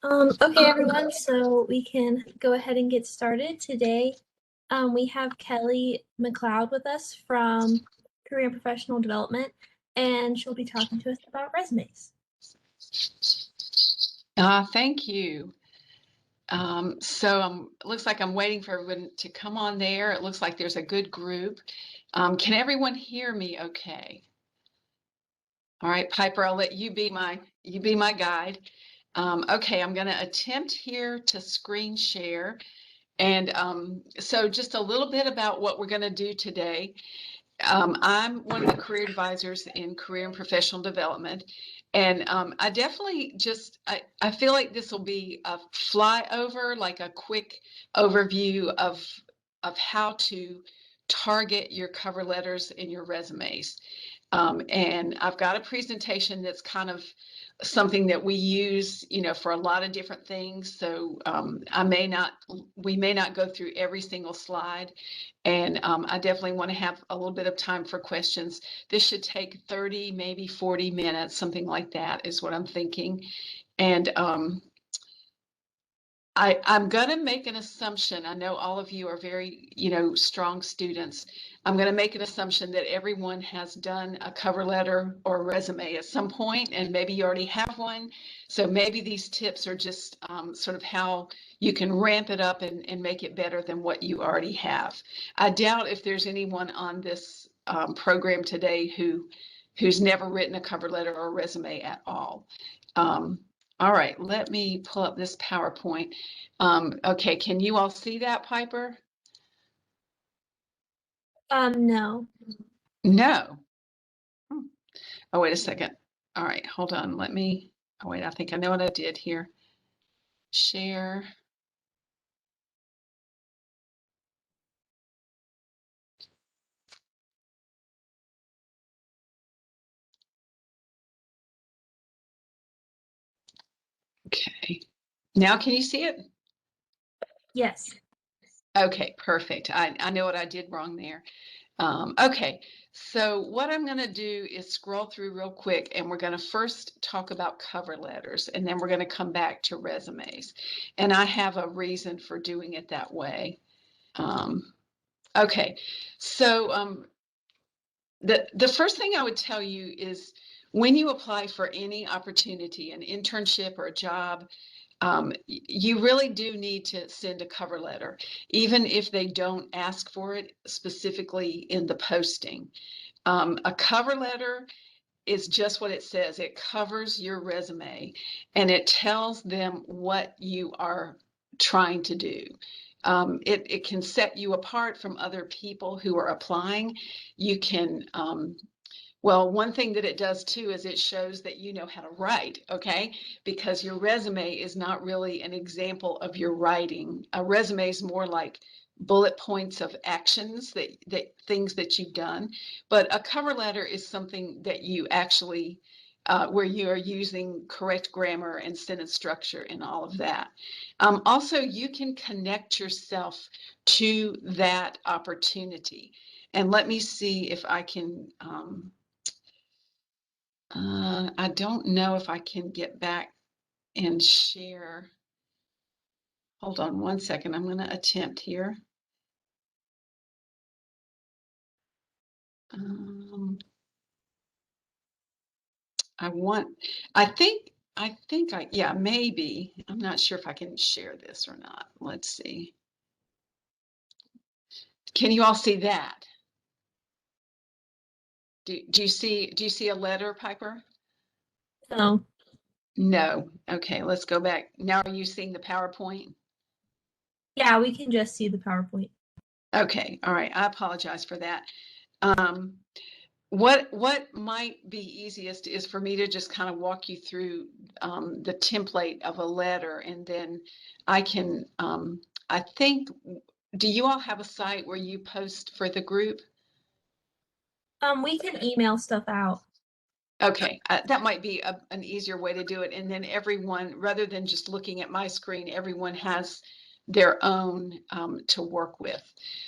Okay, everyone, so we can go ahead and get started. Today, we have Kelly McLeod with us from Career and Professional Development, and she'll be talking to us about resumes. Thank you. Looks like I'm waiting for everyone to come on there. It looks like there's a good group. Can everyone hear me okay? All right, Piper, I'll let you be my guide. Okay, I'm going to attempt here to screen share. And so just a little bit about what we're going to do today. I'm one of the career advisors in career and professional development. And I definitely I feel like this will be a flyover, like a quick overview of how to target your cover letters in your resumes. And I've got a presentation that's kind of something that we use, for a lot of different things. So we may not go through every single slide. And I definitely want to have a little bit of time for questions. This should take 30, maybe 40 minutes, something like that is what I'm thinking. And I'm going to make an assumption. I know all of you are very, strong students. I'm going to make an assumption that everyone has done a cover letter or resume at some point, and maybe you already have one. So maybe these tips are just sort of how you can ramp it up and make it better than what you already have. I doubt if there's anyone on this program today who's never written a cover letter or resume at all. All right, let me pull up this PowerPoint. Okay, can you all see that, Piper? No. No. Oh, wait a second. All right, hold on. Oh, wait, I think I know what I did here. Share. Okay. Now can you see it? Yes. Okay, perfect. I know what I did wrong there. Okay, so what I'm going to do is scroll through real quick, and we're going to first talk about cover letters, and then we're going to come back to resumes. And I have a reason for doing it that way. Okay, so the first thing I would tell you is when you apply for any opportunity, an internship or a job, you really do need to send a cover letter, even if they don't ask for it specifically in the posting. A cover letter is just what it says. It covers your resume and it tells them what you are trying to do. It can set you apart from other people who are applying. You can well, one thing that it does too is it shows that you know how to write, okay? Because your resume is not really an example of your writing. A resume is more like bullet points of actions that things that you've done. But a cover letter is something that you actually where you are using correct grammar and sentence structure and all of that. Also, you can connect yourself to that opportunity. And let me see if I can I don't know if I can get back and share. Hold on one second. I'm going to attempt here. Um, yeah, maybe. I'm not sure if I can share this or not. Let's see. Can you all see that? Do you see a letter, Piper? No. No. Okay, let's go back. Now are you seeing the PowerPoint? Yeah, we can just see the PowerPoint. Okay, all right. I apologize for that. Um, what might be easiest is for me to just kind of walk you through the template of a letter, and then I can, I think, do you all have a site where you post for the group? We can email stuff out. Okay, that might be an easier way to do it. And then everyone, rather than just looking at my screen, everyone has their own to work with.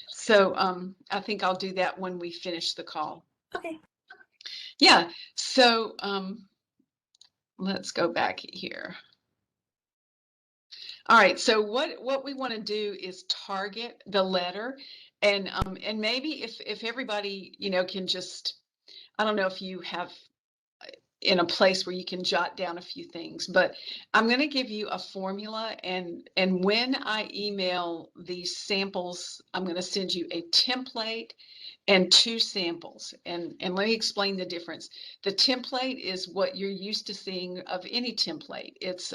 So I think I'll do that when we finish the call. Okay. Yeah, so let's go back here. All right, so what we want to do is target the letter, and maybe if everybody, can just, I don't know if you have in a place where you can jot down a few things, but I'm going to give you a formula, and when I email these samples, I'm going to send you a template and two samples. And let me explain the difference. The template is what you're used to seeing of any template. It's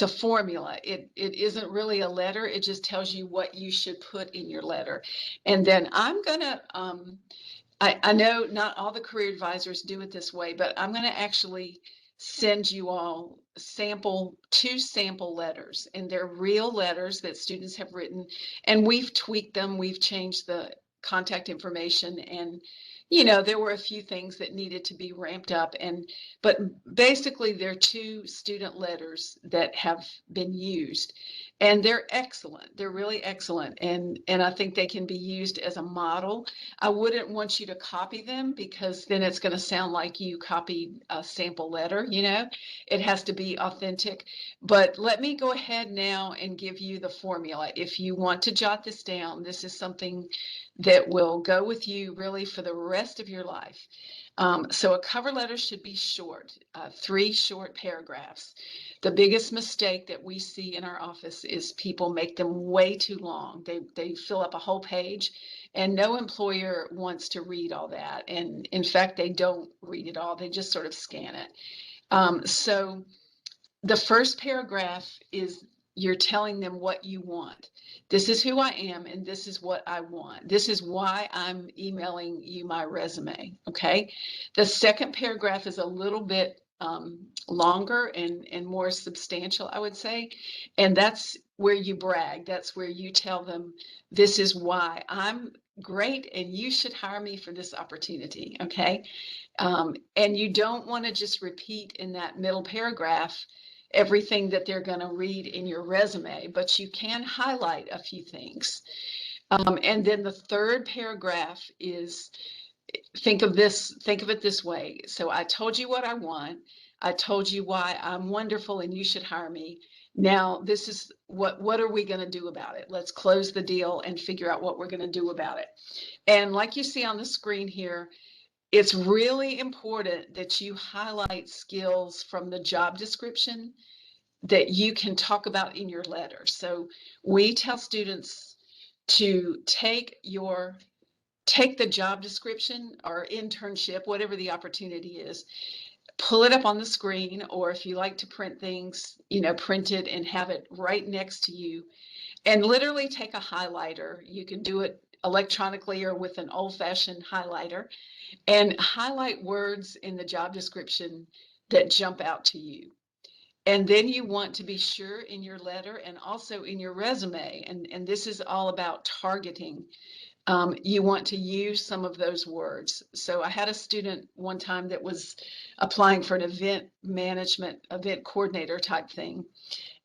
a formula. It isn't really a letter. It just tells you what you should put in your letter. And then I'm gonna I know not all the career advisors do it this way, but I'm gonna actually send you all two sample letters, and they're real letters that students have written, and we've tweaked them, we've changed the contact information, and there were a few things that needed to be ramped up, but basically they're two student letters that have been used, and they're excellent. They're really excellent, and I think they can be used as a model. I wouldn't want you to copy them, because then it's going to sound like you copied a sample letter. It has to be authentic. But let me go ahead now and give you the formula. If you want to jot this down, this is something that will go with you really for the rest of your life. So a cover letter should be short, 3 short paragraphs. The biggest mistake that we see in our office is people make them way too long. They fill up a whole page, and no employer wants to read all that. And in fact, they don't read it all. They just sort of scan it. So the first paragraph is you're telling them what you want. This is who I am, and this is what I want. This is why I'm emailing you my resume. Okay. The second paragraph is a little bit longer and more substantial, I would say. And that's where you brag. That's where you tell them, this is why I'm great, and you should hire me for this opportunity. Okay. And you don't want to just repeat in that middle paragraph everything that they're going to read in your resume, but you can highlight a few things. And then the third paragraph is, think of it this way. So I told you what I want. I told you why I'm wonderful and you should hire me. Now, this is what are we going to do about it? Let's close the deal and figure out what we're going to do about it. And like you see on the screen here, it's really important that you highlight skills from the job description that you can talk about in your letter. So we tell students to take the job description or internship, whatever the opportunity is, pull it up on the screen, or if you like to print things, print it and have it right next to you, and literally take a highlighter. You can do it electronically or with an old-fashioned highlighter, and highlight words in the job description that jump out to you. And then you want to be sure in your letter and also in your resume, and this is all about targeting. You want to use some of those words. So I had a student one time that was applying for an event coordinator type thing.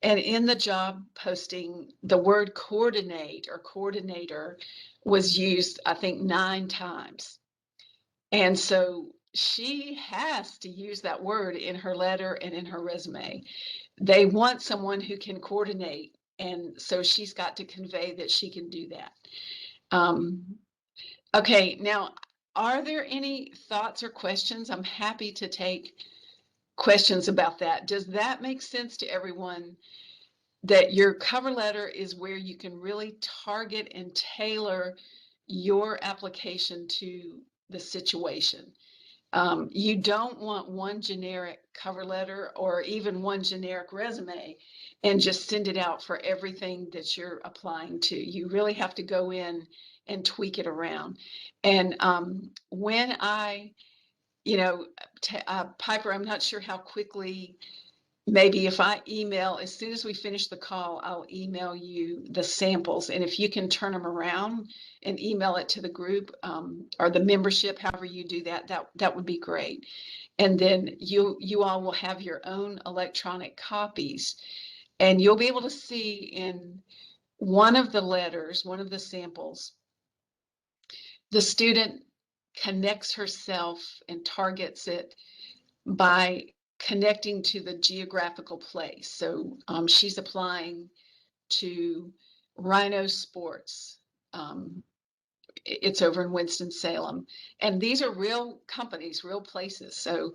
And in the job posting, the word coordinate or coordinator was used, I think, 9 times. And so she has to use that word in her letter and in her resume. They want someone who can coordinate, and so she's got to convey that she can do that. Okay, now, are there any thoughts or questions? I'm happy to take questions about that. Does that make sense to everyone, that your cover letter is where you can really target and tailor your application to the situation? You don't want one generic cover letter or even one generic resume and just send it out for everything that you're applying to. You really have to go in and tweak it around. And when Piper, I'm not sure how quickly. Maybe if I email, as soon as we finish the call, I'll email you the samples. And if you can turn them around and email it to the group, or the membership, however you do that, that would be great. And then you all will have your own electronic copies, and you'll be able to see in one of the letters, one of the samples, the student connects herself and targets it by connecting to the geographical place. So she's applying to Rhino Sports. It's over in Winston-Salem. And these are real companies, real places. So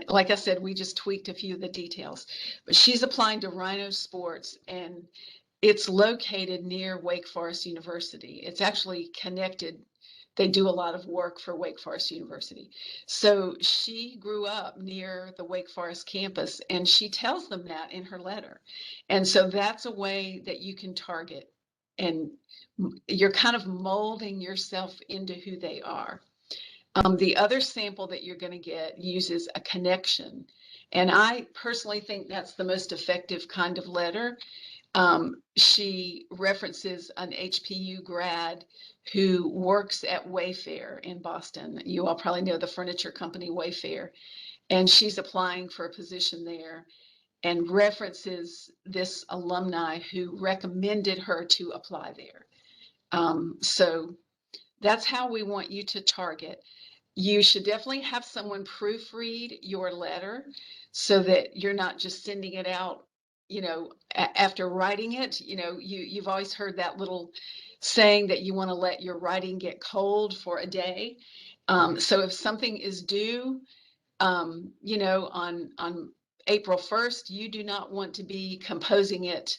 like I said, we just tweaked a few of the details. But she's applying to Rhino Sports, and it's located near Wake Forest University. It's actually connected. They do a lot of work for Wake Forest University. So she grew up near the Wake Forest campus, and she tells them that in her letter. And so that's a way that you can target, and you're kind of molding yourself into who they are. The other sample that you're going to get uses a connection. And I personally think that's the most effective kind of letter. She references an HPU grad who works at Wayfair in Boston. You all probably know the furniture company Wayfair. And she's applying for a position there and references this alumni who recommended her to apply there. So that's how we want you to target. You should definitely have someone proofread your letter so that you're not just sending it out, after writing it. You've always heard that little saying that you want to let your writing get cold for a day. So if something is due, on April 1st, you do not want to be composing it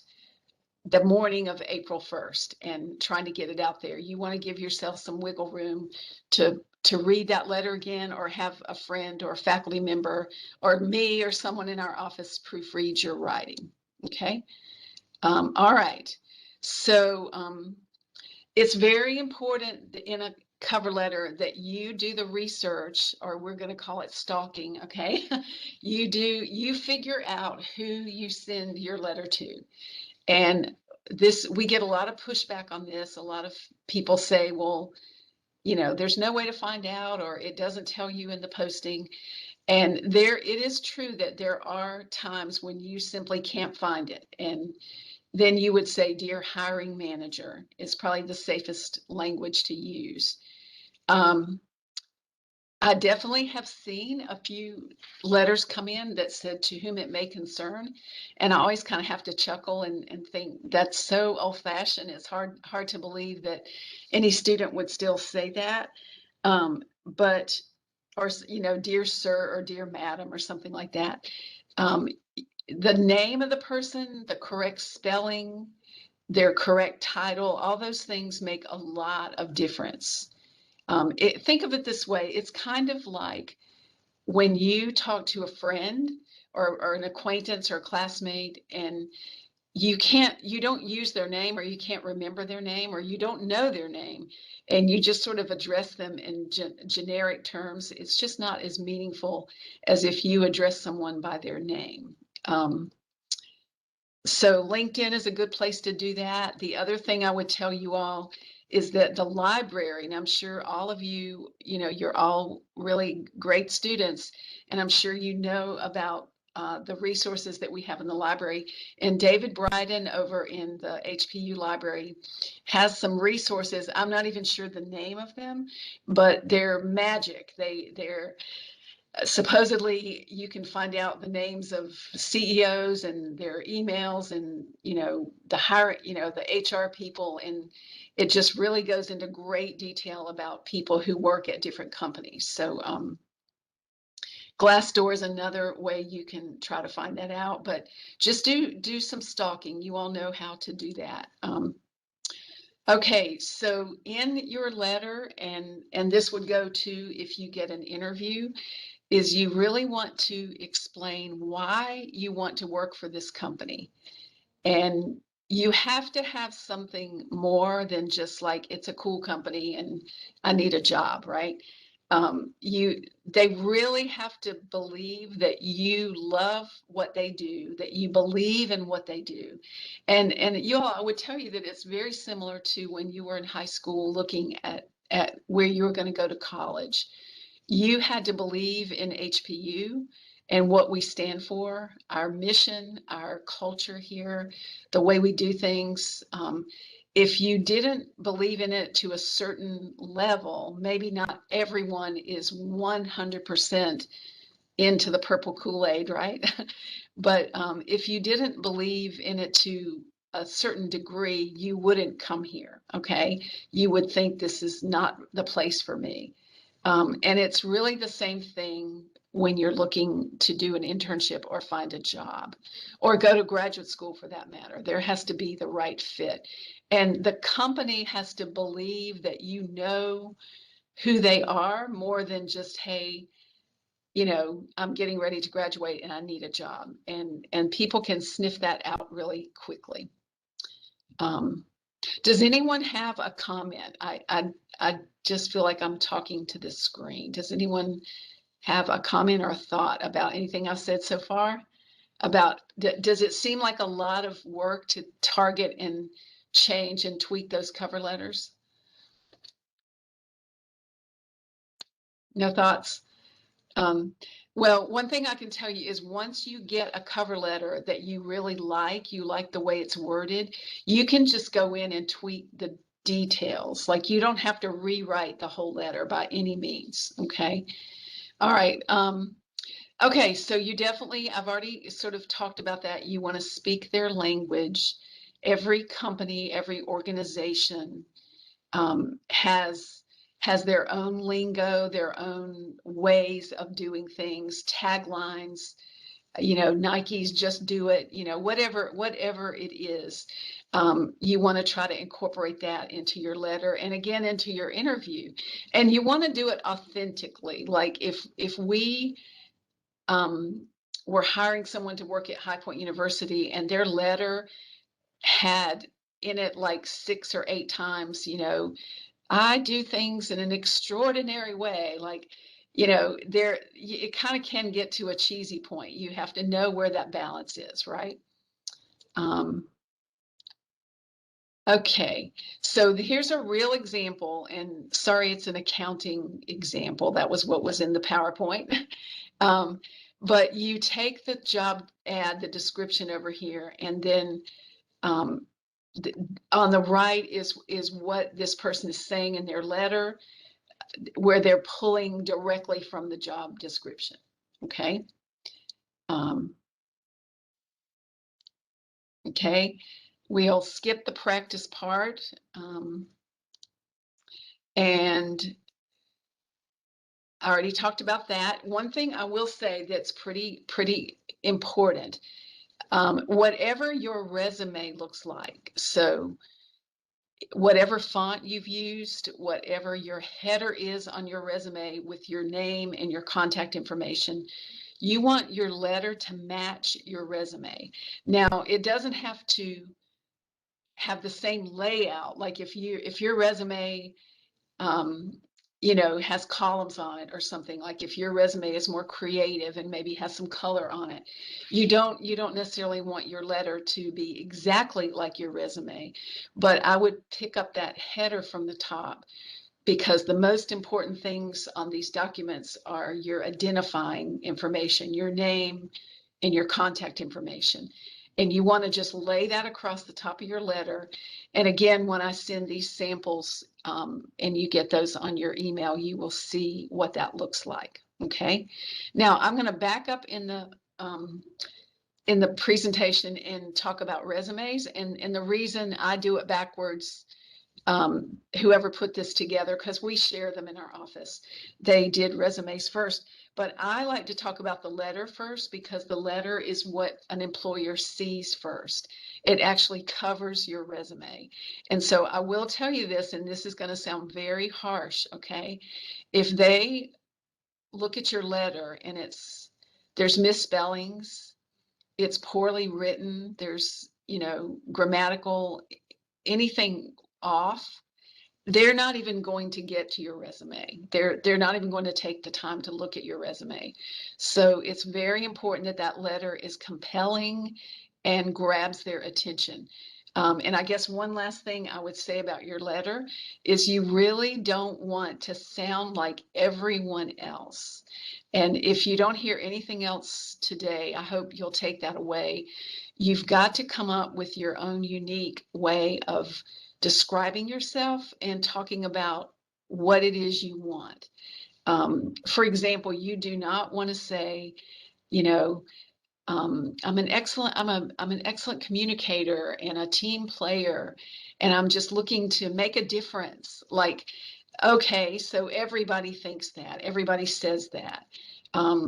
the morning of April 1st and trying to get it out there. You want to give yourself some wiggle room to read that letter again, or have a friend or a faculty member or me or someone in our office proofread your writing. Okay. All right. So it's very important in a cover letter that you do the research, or we're going to call it stalking. Okay. You figure out who you send your letter to. And we get a lot of pushback on this. A lot of people say, well, there's no way to find out, or it doesn't tell you in the posting. And it is true that there are times when you simply can't find it. And then you would say, dear hiring manager, is probably the safest language to use. I definitely have seen a few letters come in that said to whom it may concern. And I always kind of have to chuckle and think that's so old fashioned. It's hard to believe that any student would still say that. But, or, dear sir or dear madam or something like that. The name of the person, the correct spelling, their correct title, all those things make a lot of difference. Think of it this way. It's kind of like when you talk to a friend or an acquaintance or a classmate, and you don't use their name, or you can't remember their name, or you don't know their name, and you just sort of address them in generic terms. It's just not as meaningful as if you address someone by their name. So LinkedIn is a good place to do that. The other thing I would tell you all is that the library, and I'm sure all of you, you're all really great students, and I'm sure you know about the resources that we have in the library. And David Bryden over in the HPU library has some resources. I'm not even sure the name of them, but they're magic. They're supposedly you can find out the names of CEOs and their emails, and the HR people, and it just really goes into great detail about people who work at different companies. So Glassdoor is another way you can try to find that out, but just do some stalking. You all know how to do that. Okay, so in your letter, and this would go to if you get an interview, is you really want to explain why you want to work for this company. And you have to have something more than just like, it's a cool company and I need a job, right? They really have to believe that you love what they do, that you believe in what they do. And I would tell you that it's very similar to when you were in high school looking at where you were going to go to college. You had to believe in HPU and what we stand for, our mission, our culture here, the way we do things. If you didn't believe in it to a certain level, maybe not everyone is 100% into the purple Kool-Aid, right? But if you didn't believe in it to a certain degree, you wouldn't come here, okay? You would think this is not the place for me. And it's really the same thing when you're looking to do an internship or find a job or go to graduate school for that matter. There has to be the right fit. And the company has to believe that you know who they are more than just, hey, I'm getting ready to graduate and I need a job. And people can sniff that out really quickly. Does anyone have a comment? I just feel like I'm talking to the screen. Does anyone have a comment or a thought about anything I've said so far? Does it seem like a lot of work to target and change and tweak those cover letters? No thoughts? Well, one thing I can tell you is once you get a cover letter that you really like, you like the way it's worded, you can just go in and tweak the details. Like you don't have to rewrite the whole letter by any means. Okay. All right. Okay. So I've already sort of talked about that. You want to speak their language. Every company, every organization has their own lingo, their own ways of doing things, taglines, Nike's just do it, whatever it is. You want to try to incorporate that into your letter and again into your interview. And you want to do it authentically. Like if we were hiring someone to work at High Point University and their letter had in it like 6 or 8 times, I do things in an extraordinary way. Like, it kind of can get to a cheesy point. You have to know where that balance is, right? Okay, so here's a real example, and sorry, it's an accounting example. That was what was in the PowerPoint. But you take the job ad, the description over here, and then on the right is what this person is saying in their letter, where they're pulling directly from the job description. Okay. Okay. We'll skip the practice part. And I already talked about that. One thing I will say that's pretty important, whatever your resume looks like. So whatever font you've used, whatever your header is on your resume with your name and your contact information, you want your letter to match your resume. Now, it doesn't have to have the same layout. Like if your resume has columns on it or something, like if your resume is more creative and maybe has some color on it, you don't necessarily want your letter to be exactly like your resume, but I would pick up that header from the top, because the most important things on these documents are your identifying information, your name and your contact information. And you want to just lay that across the top of your letter. And again, when I send these samples and you get those on your email, you will see what that looks like. Okay. Now I'm going to back up in the presentation and talk about resumes. And the reason I do it backwards, whoever put this together, because we share them in our office, they did resumes first. But I like to talk about the letter first, because the letter is what an employer sees first. It actually covers your resume. And so I will tell you this, and this is going to sound very harsh, okay? If they look at your letter and there's misspellings, it's poorly written, there's, grammatical, anything off, they're not even going to get to your resume. They're not even going to take the time to look at your resume. So it's very important that that letter is compelling and grabs their attention. And I guess one last thing I would say about your letter is you really don't want to sound like everyone else. And if you don't hear anything else today, I hope you'll take that away. You've got to come up with your own unique way of describing yourself and talking about what it is you want. For example, you do not want to say, you know, I'm an excellent communicator and a team player, and I'm just looking to make a difference. Like, okay, so everybody thinks that, everybody says that.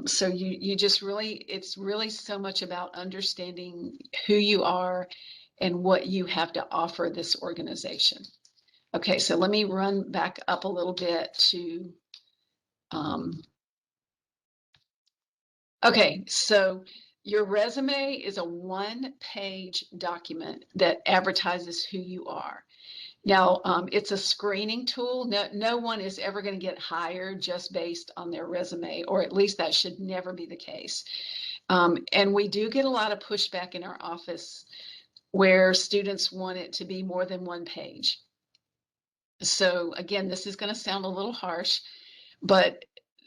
So you just really, it's really so much about understanding who you are and what you have to offer this organization. Okay, so let me run back up a little bit to, um, okay, so your resume is a one-page document that advertises who you are. Now, it's a screening tool. No one is ever going to get hired just based on their resume, or at least that should never be the case. And we do get a lot of pushback in our office where students want it to be more than one page. So again, this is going to sound a little harsh, but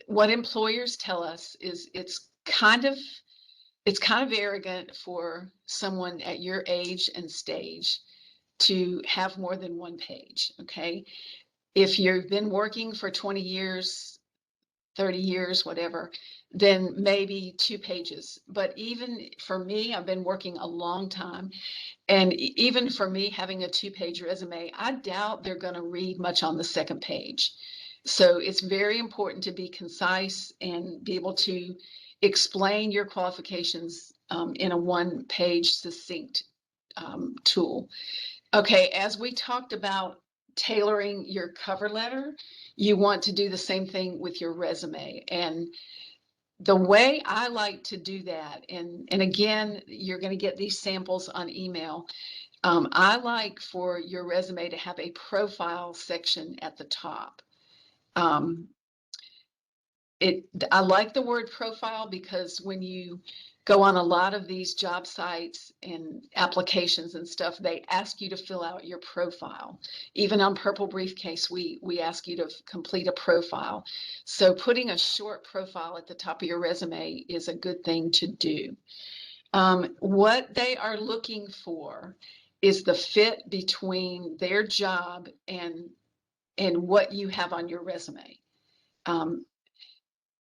what employers tell us is it's kind of arrogant for someone at your age and stage to have more than one page. Okay. If you've been working for 20 years, 30 years, whatever, then maybe 2 pages. But even for me, I've been working a long time. And even for me, having a 2-page resume, I doubt they're going to read much on the second page. So it's very important to be concise and be able to explain your qualifications in a one-page succinct tool. Okay, as we talked about tailoring your cover letter, you want to do the same thing with your resume. And the way I like to do that, and again, you're going to get these samples on email. I like for your resume to have a profile section at the top. Um, I like the word profile because when you go on a lot of these job sites and applications and stuff, they ask you to fill out your profile. Even on Purple Briefcase, we ask you to complete a profile. So putting a short profile at the top of your resume is a good thing to do. What they are looking for is the fit between their job and what you have on your resume. Um,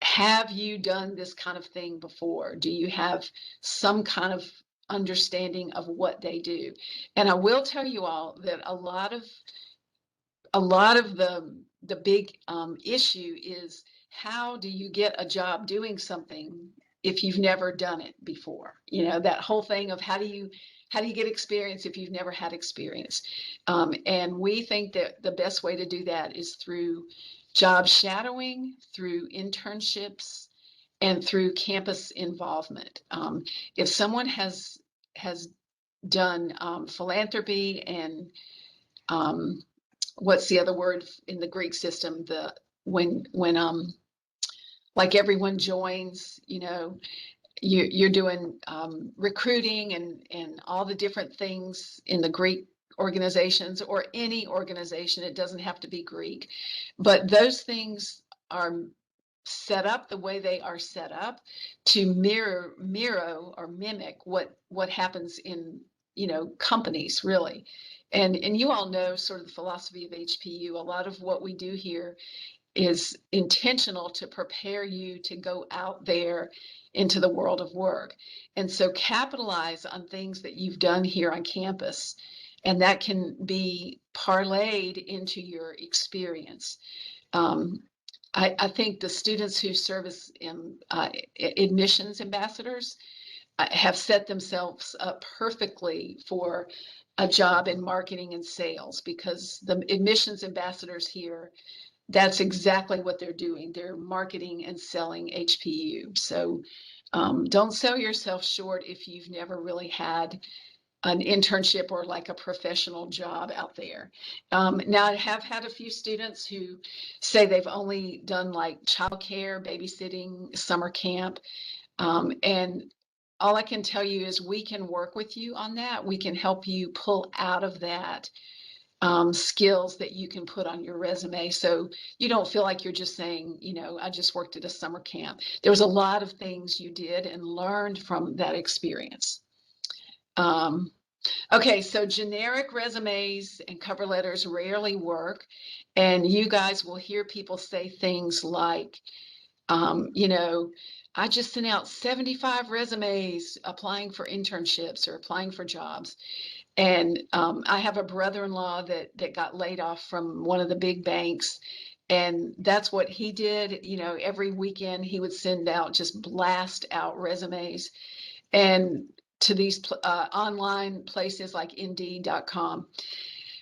have you done this kind of thing before? Do you have some kind of understanding of what they do? And I will tell you all that a lot of the big issue is, how do you get a job doing something if you've never done it before? You know, that whole thing of how do you get experience if you've never had experience? And we think that the best way to do that is through job shadowing, through internships, and through campus involvement. If someone has done philanthropy and um, what's the other word in the Greek system? The when like everyone joins, you know, you're doing recruiting and all the different things in the Greek organizations or any organization. It doesn't have to be Greek, but those things are set up the way they are set up to mirror or mimic what happens in, you know, companies really. And you all know sort of the philosophy of HPU. A lot of what we do here is intentional to prepare you to go out there into the world of work. And so capitalize on things that you've done here on campus, and that can be parlayed into your experience. Um, I think the students who serve as admissions ambassadors have set themselves up perfectly for a job in marketing and sales, because the admissions ambassadors here, that's exactly what they're doing. They're marketing and selling HPU. So don't sell yourself short if you've never really had an internship or like a professional job out there. Now, I have had a few students who say they've only done like childcare, babysitting, summer camp, and all I can tell you is we can work with you on that. We can help you pull out of that skills that you can put on your resume. So you don't feel like you're just saying, you know, I just worked at a summer camp. There was a lot of things you did and learned from that experience. Um, Okay, so generic resumes and cover letters rarely work. And you guys will hear people say things like, you know, I just sent out 75 resumes applying for internships or applying for jobs. And I have a brother-in-law that got laid off from one of the big banks. And that's what he did. You know, every weekend he would send out, just blast out resumes and to these online places like Indeed.com.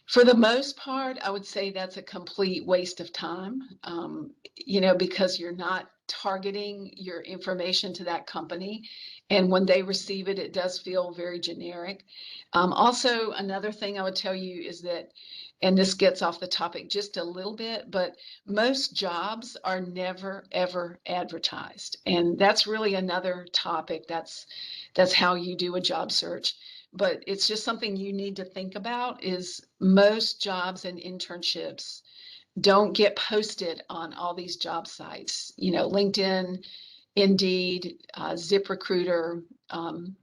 For the most part, I would say that's a complete waste of time, you know, because you're not targeting your information to that company. And when they receive it, it does feel very generic. Also, another thing I would tell you is that, and this gets off the topic just a little bit, but most jobs are never, ever advertised. And that's really another topic. That's how you do a job search, but it's just something you need to think about is most jobs and internships don't get posted on all these job sites, you know, LinkedIn, Indeed, ZipRecruiter. I'm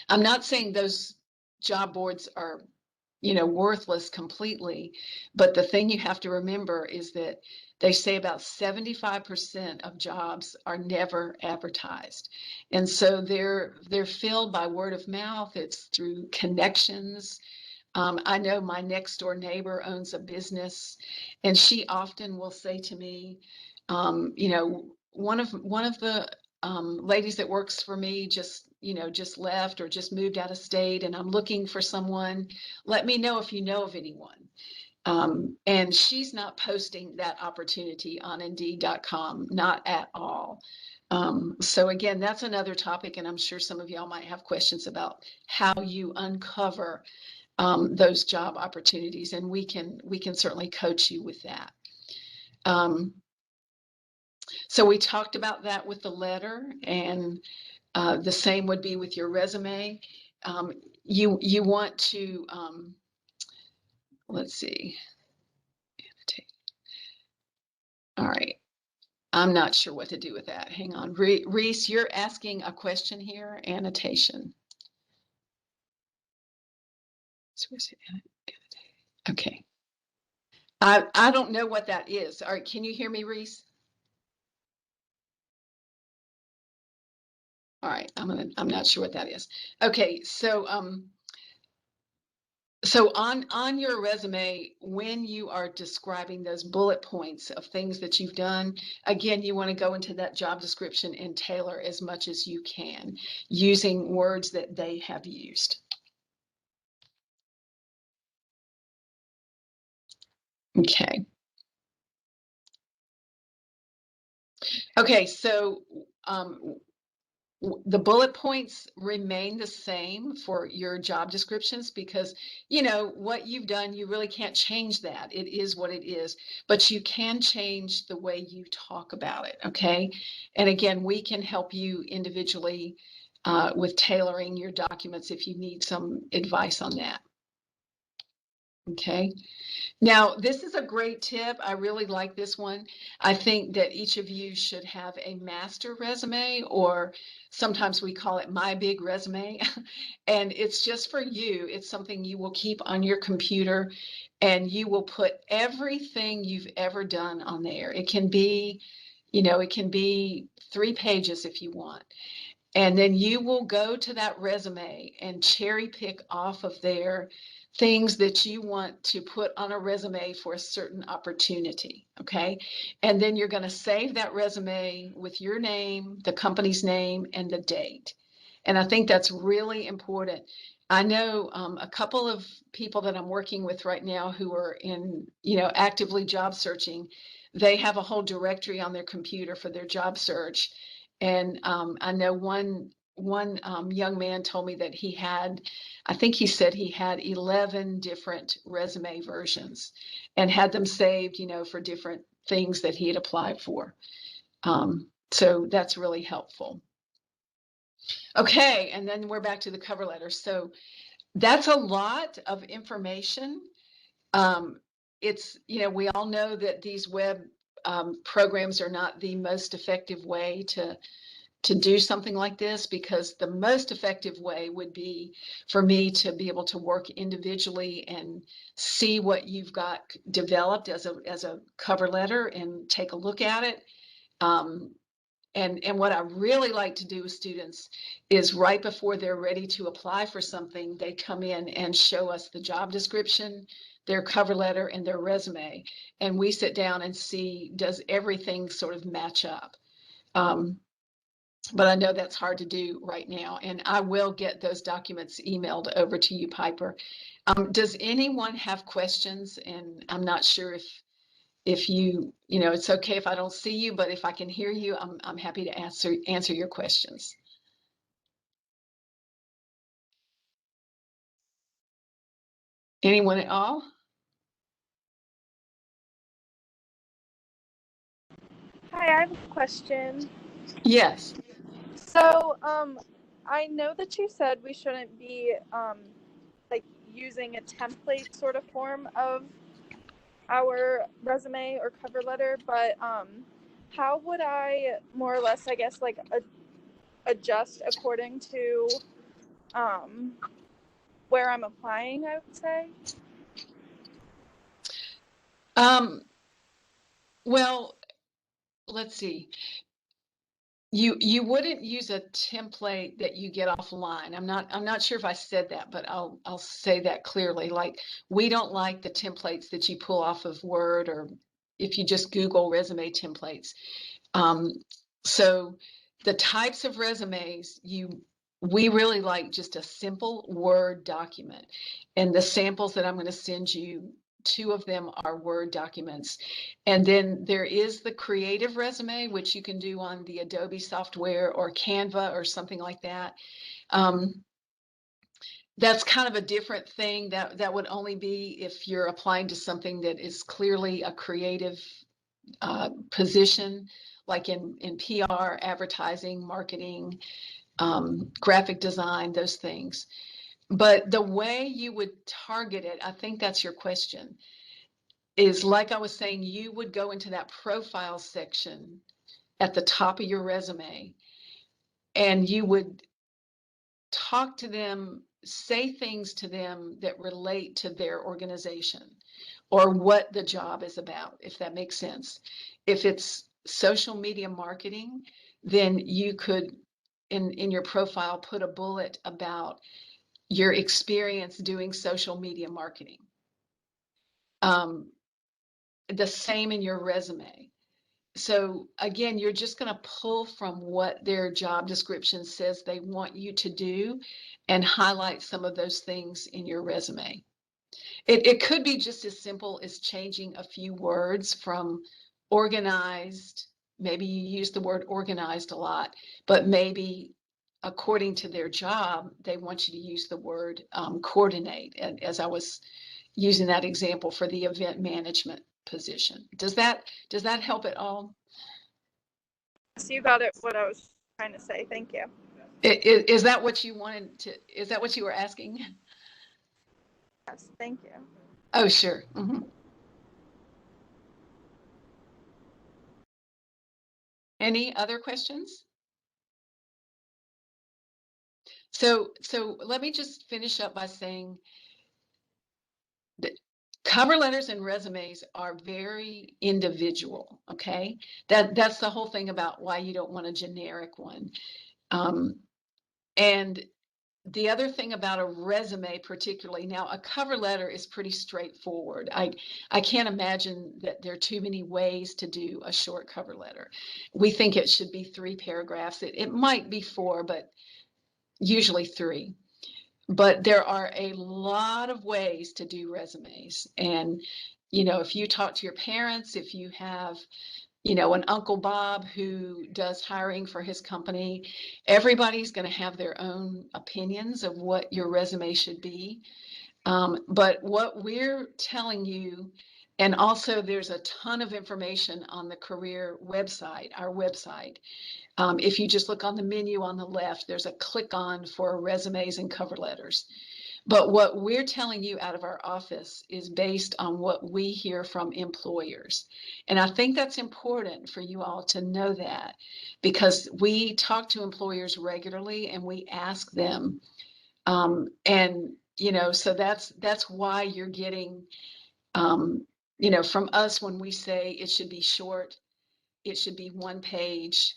not saying those job boards are, you know, worthless completely, but the thing you have to remember is that they say about 75% of jobs are never advertised. And so they're filled by word of mouth. It's through connections. I know my next door neighbor owns a business, and she often will say to me, you know, one of the ladies that works for me just, you know, just left or just moved out of state, and I'm looking for someone. Let me know if you know of anyone. And she's not posting that opportunity on Indeed.com, not at all. So again, that's another topic, and I'm sure some of y'all might have questions about how you uncover those job opportunities, and we can certainly coach you with that. Um, so we talked about that with the letter, and the same would be with your resume. Um, you want to let's see. All right. I'm not sure what to do with that. Hang on. Reese, you're asking a question here. Annotation. Okay. I don't know what that is. All right. Can you hear me, Reese? All right. I'm not sure what that is. Okay. So on your resume, when you are describing those bullet points of things that you've done, again, you want to go into that job description and tailor as much as you can using words that they have used. Okay. Okay, so the bullet points remain the same for your job descriptions because, you know, what you've done, you really can't change that. It is what it is, but you can change the way you talk about it. Okay. And again, we can help you individually with tailoring your documents if you need some advice on that. Okay. Now, this is a great tip. I really like this one. I think that each of you should have a master resume, or sometimes we call it my big resume. And it's just for you. It's something you will keep on your computer, and you will put everything you've ever done on there. It can be, you know, it can be 3 pages if you want. And then you will go to that resume and cherry pick off of there things that you want to put on a resume for a certain opportunity. Okay. And then you're going to save that resume with your name, the company's name, and the date. And I think that's really important. I know a couple of people that I'm working with right now who are in, you know, actively job searching. They have a whole directory on their computer for their job search, and I know one young man told me that he had, I think he said he had 11 different resume versions and had them saved, you know, for different things that he had applied for. So that's really helpful. Okay, and then we're back to the cover letter. So that's a lot of information. It's, you know, we all know that these web programs are not the most effective way do something like this, because the most effective way would be for me to be able to work individually and see what you've got developed as a cover letter and take a look at it. And what I really like to do with students is right before they're ready to apply for something, they come in and show us the job description, their cover letter, and their resume. And we sit down and see, does everything sort of match up? But I know that's hard to do right now. And I will get those documents emailed over to you, Piper. Does anyone have questions? And I'm not sure if you know, it's okay if I don't see you, but if I can hear you, I'm happy to answer your questions. Anyone at all? Hi, I have a question. Yes. So, I know that you said we shouldn't be like using a template sort of form of our resume or cover letter, but how would I more or less, I guess, like adjust according to where I'm applying, I would say? Well, let's see. You wouldn't use a template that you get offline. I'm not sure if I said that, but I'll say that clearly. Like, we don't like the templates that you pull off of Word, or if you just Google resume templates. Um, so the types of resumes we really like just a simple Word document. And the samples that I'm going to send you, 2 of them are Word documents. And then there is the creative resume, which you can do on the Adobe software or Canva or something like that. That's kind of a different thing. That would only be if you're applying to something that is clearly a creative position, like in PR, advertising, marketing, graphic design, those things. But the way you would target it, I think that's your question, is like I was saying, you would go into that profile section at the top of your resume, and you would talk to them, say things to them that relate to their organization or what the job is about, if that makes sense. If it's social media marketing, then you could, in your profile, put a bullet about your experience doing social media marketing. The same in your resume. So again, you're just going to pull from what their job description says they want you to do and highlight some of those things in your resume. It could be just as simple as changing a few words from organized. Maybe you use the word organized a lot, but maybe according to their job, they want you to use the word coordinate. And as I was using that example for the event management position. Does that help at all? So you got it, what I was trying to say. Thank you. Is that what you wanted to, is that what you were asking? Yes, thank you. Oh, sure. Any other questions? So let me just finish up by saying that cover letters and resumes are very individual, okay? That's the whole thing about why you don't want a generic one. And the other thing about a resume particularly, now a cover letter is pretty straightforward. I can't imagine that there are too many ways to do a short cover letter. We think it should be 3 paragraphs. It might be 4, but usually 3. But there are a lot of ways to do resumes. And, you know, if you talk to your parents, if you have, you know, an Uncle Bob who does hiring for his company, everybody's going to have their own opinions of what your resume should be. But what we're telling you, and also there's a ton of information on the career website, our website. If you just look on the menu on the left, there's a click on for resumes and cover letters. But what we're telling you out of our office is based on what we hear from employers. And I think that's important for you all to know that, because we talk to employers regularly and we ask them. And, so that's why you're getting, from us when we say it should be short, it should be one page.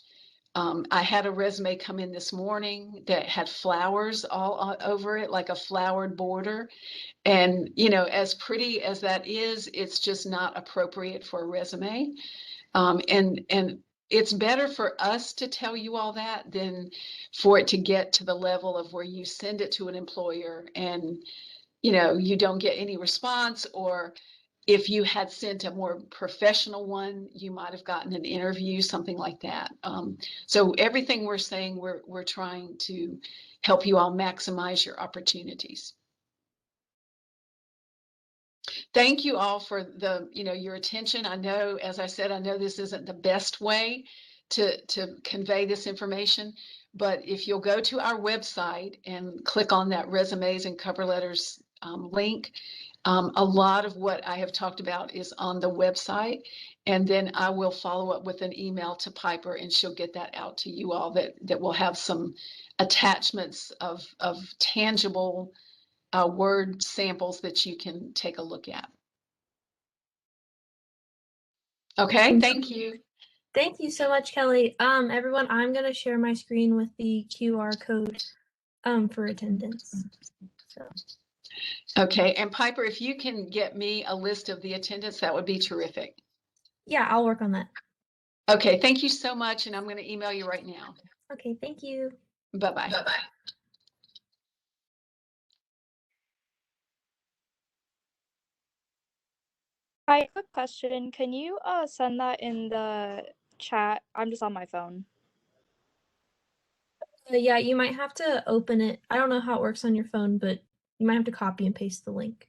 I had a resume come in this morning that had flowers all over it, like a flowered border. And, as pretty as that is, it's just not appropriate for a resume. And it's better for us to tell you all that than for it to get to the level of where you send it to an employer and, you don't get any response, or if you had sent a more professional one, you might have gotten an interview, something like that. So everything we're saying, we're trying to help you all maximize your opportunities. Thank you all for your attention. I know, as I said, I know this isn't the best way to convey this information, but if you'll go to our website and click on that resumes and cover letters link, a lot of what I have talked about is on the website, and then I will follow up with an email to Piper, and she'll get that out to you all. That will have some attachments of tangible word samples that you can take a look at. Okay, thank you. Thank you so much, Kelly. Everyone, I'm going to share my screen with the QR code for attendance. So. Okay, and Piper, if you can get me a list of the attendance, that would be terrific. Yeah, I'll work on that. Okay, thank you so much, and I'm going to email you right now. Okay, thank you. Bye-bye. Bye-bye. Hi, quick question. Can you send that in the chat? I'm just on my phone. Yeah, you might have to open it. I don't know how it works on your phone, but you might have to copy and paste the link.